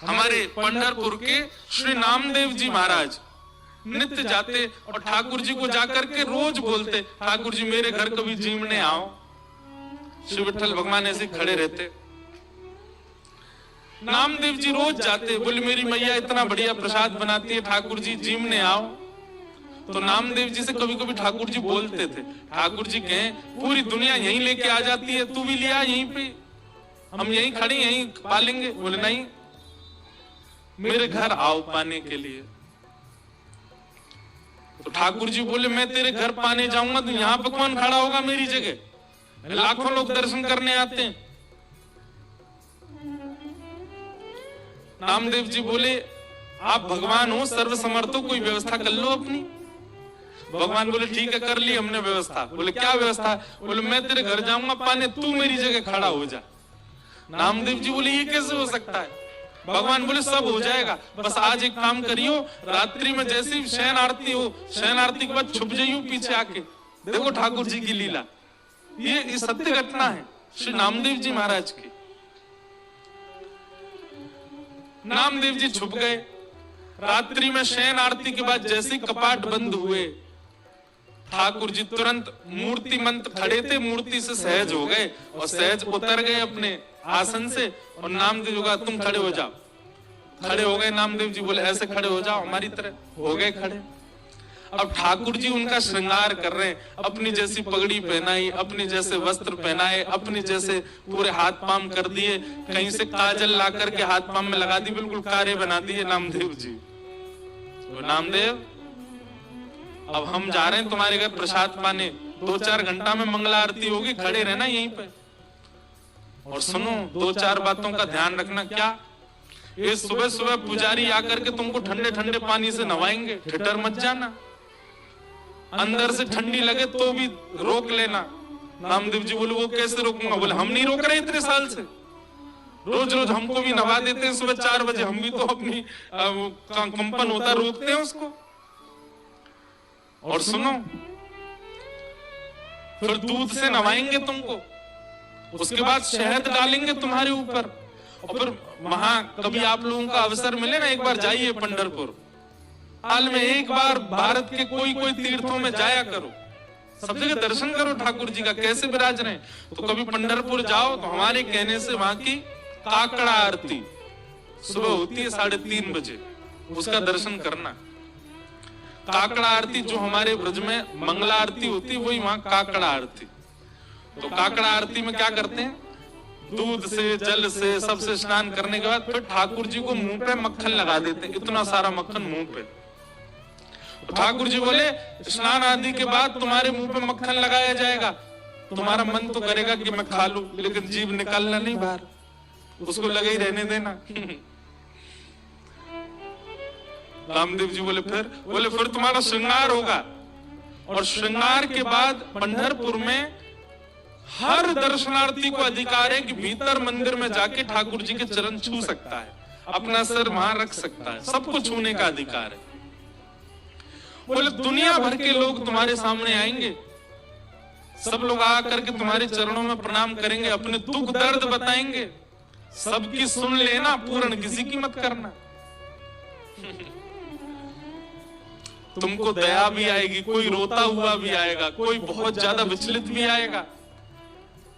हमारे पंढरपुर के श्री नामदेव जी महाराज नित्य जाते और ठाकुर जी को जाकर के रोज बोलते, ठाकुर जी मेरे घर कभी जीवने आओ। श्री विठ्ठल भगवान ऐसे खड़े रहते। नामदेव जी रोज जाते, बोले मेरी मैया इतना बढ़िया प्रसाद बनाती है, ठाकुर जी जीवने आओ। तो नामदेव जी से कभी कभी ठाकुर जी बोलते थे, ठाकुर जी कहें पूरी दुनिया यहीं लेके आ जाती है, तू भी लिया यहीं पे, हम यहीं खड़े यहीं पालेंगे। बोले नहीं, मेरे घर आओ पाने के लिए। तो ठाकुर जी बोले मैं तेरे घर पाने जाऊंगा तो यहाँ पे कौन खड़ा होगा मेरी जगह, लाखों लोग दर्शन करने आते हैं। नामदेव जी बोले आप भगवान हो, सर्वसमर्थ हो, कोई व्यवस्था कर लो अपनी। भगवान बोले ठीक है, कर ली हमने व्यवस्था। बोले क्या व्यवस्था? बोले मैं तेरे घर जाऊंगा पाने, तू मेरी जगह खड़ा हो जा। नामदेव जी बोले ये कैसे हो सकता है? भगवान बोले सब हो जाएगा, बस आज एक काम करियो, रात्रि में जैसे ही शयन आरती हो, शयन आरती के बाद छुप जाइयो पीछे आके, देखो ठाकुर जी की लीला। ये सत्य घटना है श्री नामदेव जी महाराज की। नामदेव जी छुप गए। रात्रि में शयन आरती के बाद जैसे ही कपाट बंद हुए, ठाकुर जी तुरंत मूर्ति मंत्र खड़े थे, मूर्ति से सहज हो गए और सहज उतर गए अपने आसन से। और नामदेव जी कहा तुम खड़े हो जाओ। खड़े हो गए। नामदेव जी बोले ऐसे खड़े हो जाओ हमारी तरह। हो गए खड़े। अब ठाकुर जी उनका श्रृंगार कर रहे हैं, अपनी जैसी पगड़ी पहनाई, अपने जैसे वस्त्र पहनाए, अपने जैसे पूरे हाथ पाम कर दिए, कहीं से काजल ला करके हाथ पाम में लगा दी, बिल्कुल कारे बना दिए नामदेव जी। तो नामदेव अब हम जा रहे हैं तुम्हारे घर प्रसाद पाने, 2-4 घंटा में मंगला आरती होगी, खड़े रहना यहीं पे। और सुनो 2-4 बातों का ध्यान रखना। क्या? ये सुबह सुबह पुजारी आकर के तुमको ठंडे ठंडे पानी से नवाएंगे, ठिठर मत जाना। अंदर से ठंडी लगे तो भी रोक लेना। नामदेव जी बोले वो कैसे रोकूंगा? बोले हम नहीं रोक रहे इतने साल से, रोज रोज हमको भी नवा देते हैं सुबह 4 बजे, हम भी तो अपनी कंपन होता रोकते हैं उसको। और सुनो फिर दूध से नवाएंगे तुमको, उसके बाद शहद डालेंगे तुम्हारे ऊपर। और फिर वहां कभी आप लोगों का अवसर मिले ना, एक बार जाइए पंढरपुर, साल में एक बार भारत के कोई कोई तीर्थों में जाया करो, सब जगह दर्शन करो ठाकुर जी का कैसे विराज रहे। तो कभी पंढरपुर जाओ तो हमारे कहने से वहां की काकड़ा आरती सुबह होती है 3:30 बजे, उसका दर्शन करना। काकड़ा आरती जो हमारे ब्रज में मंगला आरती होती है, वही वहां काकड़ा आरती। तो काकड़ा आरती में क्या करते हैं? दूध से जल से सबसे स्नान करने के बाद फिर ठाकुर जी को मुंह पे मक्खन लगा देते हैं, इतना सारा मक्खन मुंह पे। तो ठाकुर जी बोले स्नान आदि के बाद तुम्हारे मुंह पे मक्खन लगाया जाएगा, तुम्हारा मन तो करेगा कि मैं खा लूं, लेकिन जीभ निकालना नहीं बाहर, उसको लगे ही रहने देना। रामदेव जी बोले फिर तुम्हारा श्रृंगार होगा। और श्रृंगार के बाद पंढरपुर में हर दर्शनार्थी को अधिकार है कि भीतर मंदिर में जाके ठाकुर जी के चरण छू सकता है, अपना सिर वहां रख सकता है, सबको छूने का अधिकार है। बोले दुनिया भर के लोग तुम्हारे सामने आएंगे, सब लोग आकर के तुम्हारे चरणों में प्रणाम करेंगे, अपने दुख दर्द बताएंगे, सबकी सुन लेना, पूर्ण किसी की मत करना। तुमको दया भी आएगी, कोई रोता हुआ भी आएगा, कोई बहुत ज्यादा विचलित भी आएगा।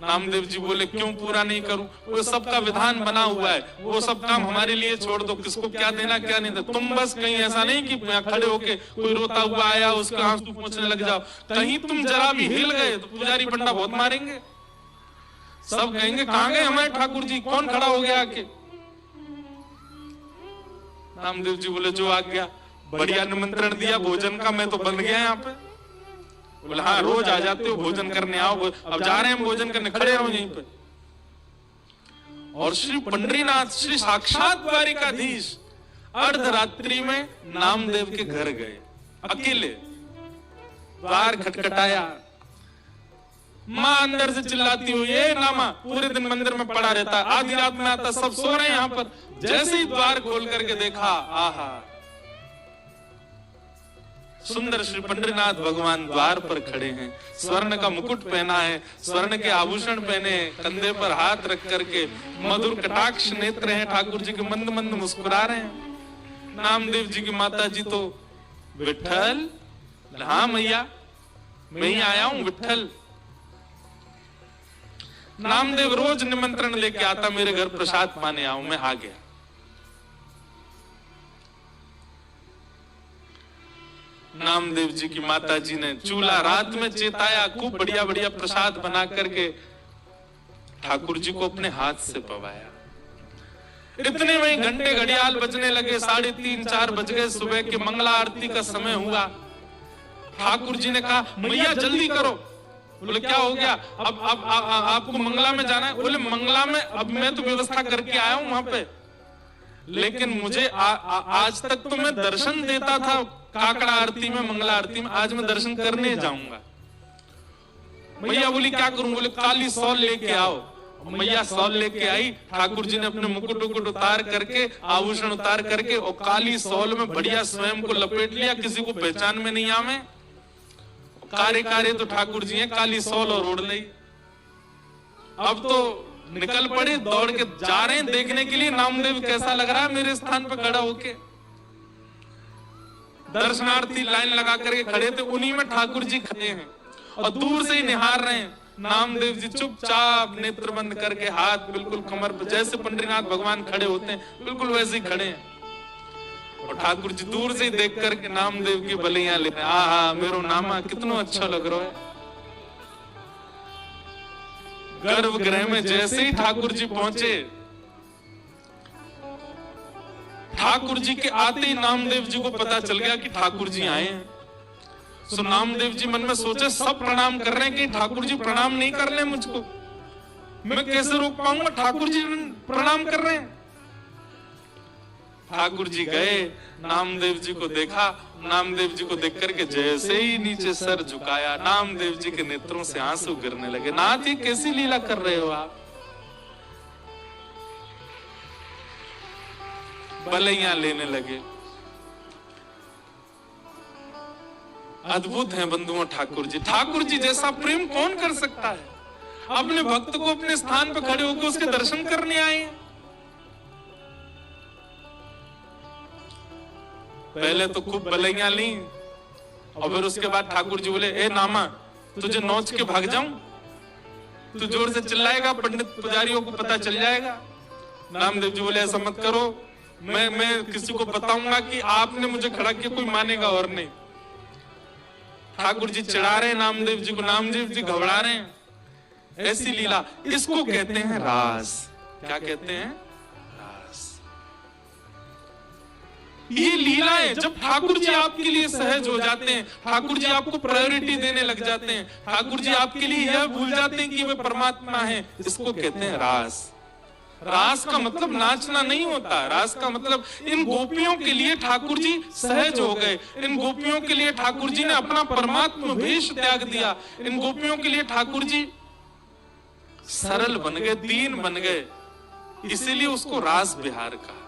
नामदेव जी बोले क्यों पूरा नहीं करूं? वो सबका विधान बना हुआ है, वो सब काम हमारे लिए छोड़ दो, किसको क्या देना क्या नहीं देना। तुम बस कहीं ऐसा नहीं कि खड़े होके कोई रोता हुआ आया उसका आंसू पोंछने लग जाओ, कहीं तुम जरा भी हिल गए तो पुजारी पंडा बहुत मारेंगे, सब कहेंगे कहां गए हमारे ठाकुर जी, कौन खड़ा हो गया आके। नामदेव जी बोले जो आ गया, बढ़िया निमंत्रण दिया भोजन का, मैं तो बन गया यहाँ पे। बोले हाँ रोज आ जाते हो भोजन करने, आओ अब जा रहे हैं भोजन करने, खड़े रहो यहीं पे। और श्री पंडरीनाथ श्री साक्षात द्वारिकाधीश अर्धरात्रि में नामदेव के घर गए, अकेले द्वार खटखटाया, माँ अंदर से चिल्लाती हुई ये नामा पूरे दिन मंदिर में पड़ा रहता, आधी रात में आता, सब सो रहे हैं यहाँ पर। जैसे ही द्वार खोल करके देखा, आहा सुंदर श्री पंडरीनाथ भगवान द्वार पर खड़े हैं, स्वर्ण का मुकुट पहना है, स्वर्ण के आभूषण पहने हैं, कंधे पर हाथ रख करके मधुर कटाक्ष नेत्र हैं ठाकुर जी के, मंद मंद मुस्कुरा रहे हैं। नामदेव जी की माता जी तो विट्ठल, हाँ मैया मैं ही आया हूं विट्ठल। नामदेव रोज निमंत्रण लेके आता, मेरे घर प्रसाद पाने आओ, मैं आ गया। नामदेव जी की माता जी ने चूल्हा रात में चेताया, खूब बढ़िया बढ़िया प्रसाद बना करके ठाकुर जी को अपने हाथ से पवाया। इतने में घंटे घड़ियाल बजने लगे, 3:30-4 बज गए, सुबह के मंगला आरती का समय हुआ। ठाकुर जी ने कहा मैया जल्दी करो। बोले क्या हो गया? अब आपको मंगला में जाना है? बोले मंगला में अब मैं तो व्यवस्था करके आया हूं वहां पे, लेकिन मुझे आज तक तो मैं दर्शन देता था काकड़ा आरती में, मंगला आरती में, आज मैं दर्शन करने जाऊंगा। मैया बोली क्या करूं? बोले काली सौल लेके आओ। मैया सौल लेके आई, ठाकुर जी ने अपने मुकुट उकुट उतार करके, आभूषण उतार करके और काली सौल में बढ़िया स्वयं को लपेट लिया, किसी को पहचान में नहीं आवे। कारे कारे तो ठाकुर जी हैं, काली सौल और ओढ़ ली। अब तो निकल पड़े, दौड़ के जा रहे हैं देखने के लिए नामदेव कैसा लग रहा है मेरे स्थान पर खड़ा होके। दर्शनार्थी लाइन लगा करके खड़े थे, उन्हीं में ठाकुर जी खड़े हैं और दूर से ही निहार रहे हैं। नामदेव जी चुपचाप नेत्र बंद करके, हाथ बिल्कुल कमर पर, जैसे पंडरीनाथ भगवान खड़े होते हैं बिल्कुल वैसे ही खड़े हैं। और ठाकुर जी दूर से ही देख करके नामदेव की बलियां ले रहे हैं। आहा मेरो नामा कितना अच्छा लग रहा है। गर्भगृह में जैसे ही ठाकुर जी पहुंचे, ठाकुर जी के आते ही नामदेव जी को पता चल गया कि ठाकुर जी आए हैं। तो नामदेव जी मन में सोचे सब प्रणाम कर रहे हैं कि ठाकुर जी प्रणाम नहीं कर रहे मुझको, मैं कैसे रोक पाऊंगा? ठाकुर जी प्रणाम कर रहे हैं। ठाकुर जी गए, नामदेव जी को देखा, नामदेव जी को देख करके जैसे ही नीचे सर झुकाया, नामदेव जी के नेत्रों से आंसू गिरने लगे। नाथ ये कैसी लीला कर रहे हो आप? बलैया लेने लगे। अद्भुत हैं बंधुओं ठाकुर जी। ठाकुर जी जैसा प्रेम कौन कर सकता है? अपने भक्त को अपने स्थान पर खड़े होकर उसके दर्शन करने आए। पहले तो खूब बलैया ली और फिर उसके बाद ठाकुर जी बोले ए नामा तुझे नोच के भाग जाऊं? तू जोर से चिल्लाएगा, पंडित पुजारियों को पता चल जाएगा। नामदेव जी बोले ऐसा मत करो, मैं किसी को बताऊंगा कि आपने मुझे खड़ा किया, कोई मानेगा और नहीं। ठाकुर जी चिढ़ा रहे नामदेव जी को, नामदेव जी घबरा रहे हैं। ऐसी लीला, इसको कहते हैं रास। क्या कहते हैं? रास। ये लीलाएं जब ठाकुर जी आपके लिए सहज हो जाते हैं, ठाकुर जी आपको प्रायोरिटी देने लग जाते हैं, ठाकुर जी आपके लिए यह भूल जाते हैं कि वे परमात्मा है, इसको कहते हैं रास। रास का मतलब नाचना नहीं होता। रास का मतलब इन गोपियों के लिए ठाकुर जी सहज हो गए, इन गोपियों के लिए ठाकुर जी ने अपना परमात्मा वेश त्याग दिया, इन गोपियों के लिए ठाकुर जी सरल बन गए, दीन बन गए, इसीलिए उसको रास बिहार कहा।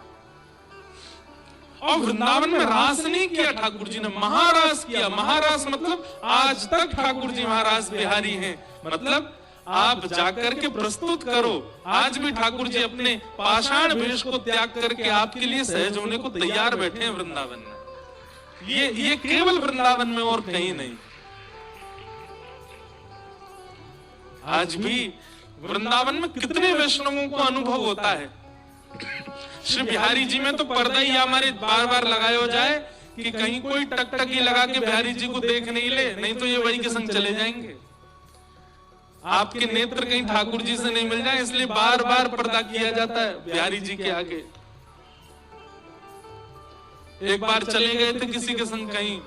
और वृंदावन में रास नहीं किया ठाकुर जी ने, महारास किया। महारास मतलब आज तक ठाकुर जी महारास बिहारी हैं, मतलब आप जाकर के प्रस्तुत करो। आज भी ठाकुर जी अपने पाषाण वेश को त्याग करके आपके लिए सहज होने को तैयार बैठे हैं वृंदावन में। ये केवल वृंदावन में और कहीं नहीं। आज भी वृंदावन में कितने वैष्णवों को अनुभव होता है। श्री बिहारी जी में तो पर्दा ही हमारे बार बार लगाया हो जाए कि कहीं कोई टकटकी लगा के बिहारी जी को देख नहीं ले, नहीं तो ये वही के संग चले जाएंगे। आपके नेत्र कहीं ठाकुर जी से नहीं मिल जाए, इसलिए बार बार पर्दा किया जाता है बिहारी जी के आगे। एक बार चले गए थे किसी के संग कहीं,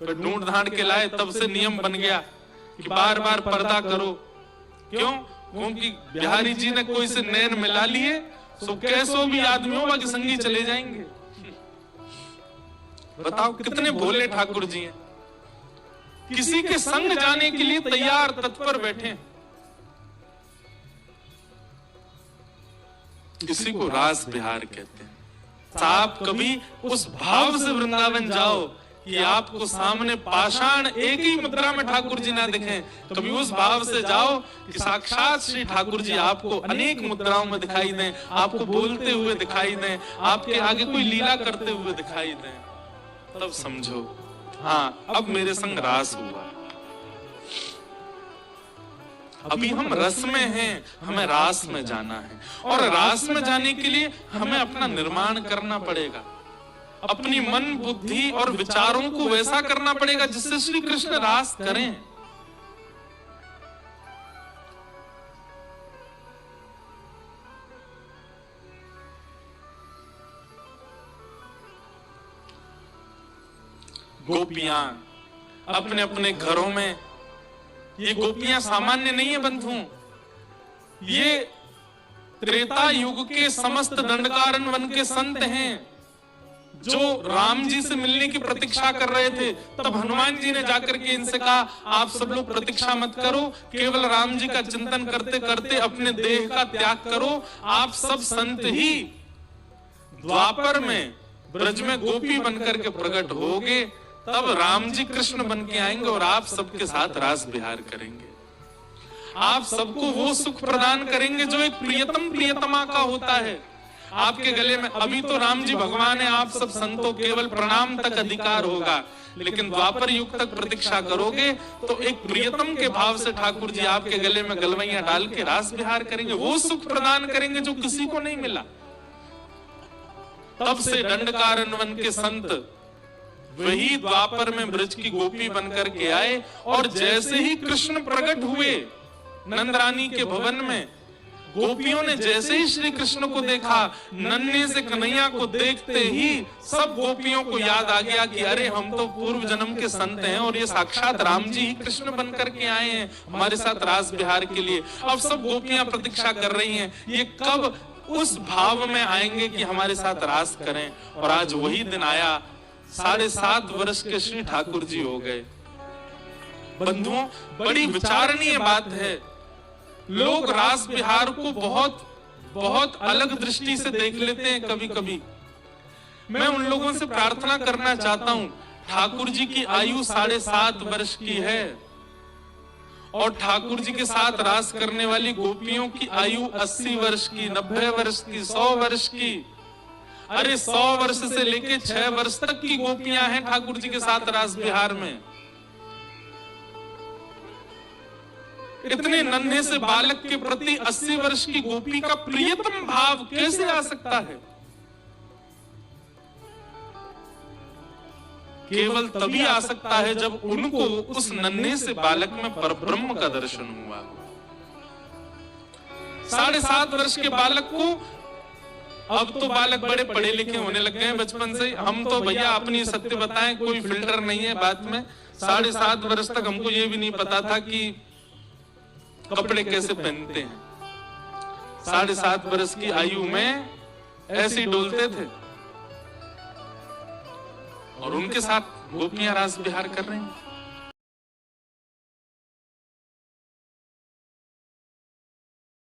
तो ढूंढ ढांड के लाए, तब से नियम बन गया कि बार बार पर्दा करो। क्यों? क्योंकि बिहारी जी ने कोई से नैन मिला लिए, तो कैसो भी आदमियों बाकी संगी चले जाएंगे। बताओ कितने भोले ठाकुर जी हैं, किसी के संग जाने के लिए तैयार तत्पर बैठे। इसी को रास बिहार कहते हैं। आप कभी उस भाव से वृंदावन जाओ कि आपको सामने पाषाण एक ही मुद्रा में ठाकुर जी ना दिखें, कभी उस भाव से जाओ कि साक्षात श्री ठाकुर जी आपको अनेक मुद्राओं में दिखाई दें, आपको बोलते हुए दिखाई दें, आपके आगे कोई लीला करते हुए दिखाई दें, तब समझो हाँ अब मेरे संग रास हुआ। अभी हम रस में हैं, हमें रास में जाना है, और रास में जाने के लिए हमें अपना निर्माण करना पड़ेगा, अपनी मन बुद्धि और विचारों को वैसा करना पड़ेगा जिससे श्री कृष्ण रास करें। गोपियां अपने अपने घरों में, ये गोपियां सामान्य नहीं है बंधु, ये त्रेता युग के समस्त दंडकारण्य वन के संत हैं जो राम जी से मिलने की प्रतीक्षा कर रहे थे। तब हनुमान जी ने जाकर के इनसे कहा आप सब लोग प्रतीक्षा मत करो, केवल राम जी का चिंतन करते करते अपने देह का त्याग करो, आप सब संत ही द्वापर में ब्रज में गोपी बनकर के प्रकट होगे, तब राम जी कृष्ण बन के आएंगे और आप सबके साथ रास विहार करेंगे, आप सबको वो सुख प्रदान करेंगे जो एक प्रियतम प्रियतमा का होता है आपके गले में। अभी तो राम जी भगवान है, आप सब संतों केवल प्रणाम तक अधिकार होगा, लेकिन द्वापर युग तक प्रतीक्षा करोगे तो एक प्रियतम के भाव से ठाकुर जी आपके गले में गलवैया डाल के रास विहार करेंगे, वो सुख प्रदान करेंगे जो किसी को नहीं मिला। तब से दंडकारण्य वन के संत वही द्वापर में ब्रज की गोपी बनकर के आए, और जैसे ही कृष्ण प्रकट हुए नंदरानी के भवन में, गोपियों ने जैसे ही श्री कृष्ण को देखा, नन्हे से कन्हैया को देखते ही सब गोपियों को याद आ गया कि अरे हम तो पूर्व जन्म के संत हैं और ये साक्षात राम जी ही कृष्ण बनकर के आए हैं हमारे साथ रास विहार के लिए। अब सब गोपियां प्रतीक्षा कर रही हैं ये कब उस भाव में आएंगे कि हमारे साथ रास करें, और आज वही दिन आया। 7.5 वर्ष के श्री ठाकुर जी हो गए। बंधुओं, बड़ी विचारणीय बात है, लोग रास विहार को बहुत बहुत अलग दृष्टि से देख लेते हैं कभी कभी। मैं उन लोगों से प्रार्थना करना चाहता हूं, ठाकुर जी की आयु 7.5 वर्ष की है और ठाकुर जी के साथ रास करने वाली गोपियों की आयु 80 वर्ष की, 90 वर्ष की, 100 वर्ष की। अरे 100 वर्ष से लेके 6 वर्ष तक की गोपियां हैं ठाकुर जी के साथ रास विहार में। इतने नन्हे से बालक के प्रति 80 वर्ष की गोपी का प्रियतम भाव कैसे आ सकता है? केवल तभी आ सकता है जब उनको उस नन्हे से बालक में परब्रह्म का दर्शन हुआ। 7.5 वर्ष के बालक को, अब तो बालक बड़े पढ़े लिखे होने लग गए हैं बचपन से। हम तो भैया अपनी सत्य बताएं, कोई फिल्टर नहीं है बात में। 7.5 वर्ष तक हमको ये भी नहीं पता था कि कपड़े कैसे पहनते हैं। 7.5 वर्ष की आयु में ऐसे डोलते थे और उनके साथ गोपियां रास विहार कर रही हैं।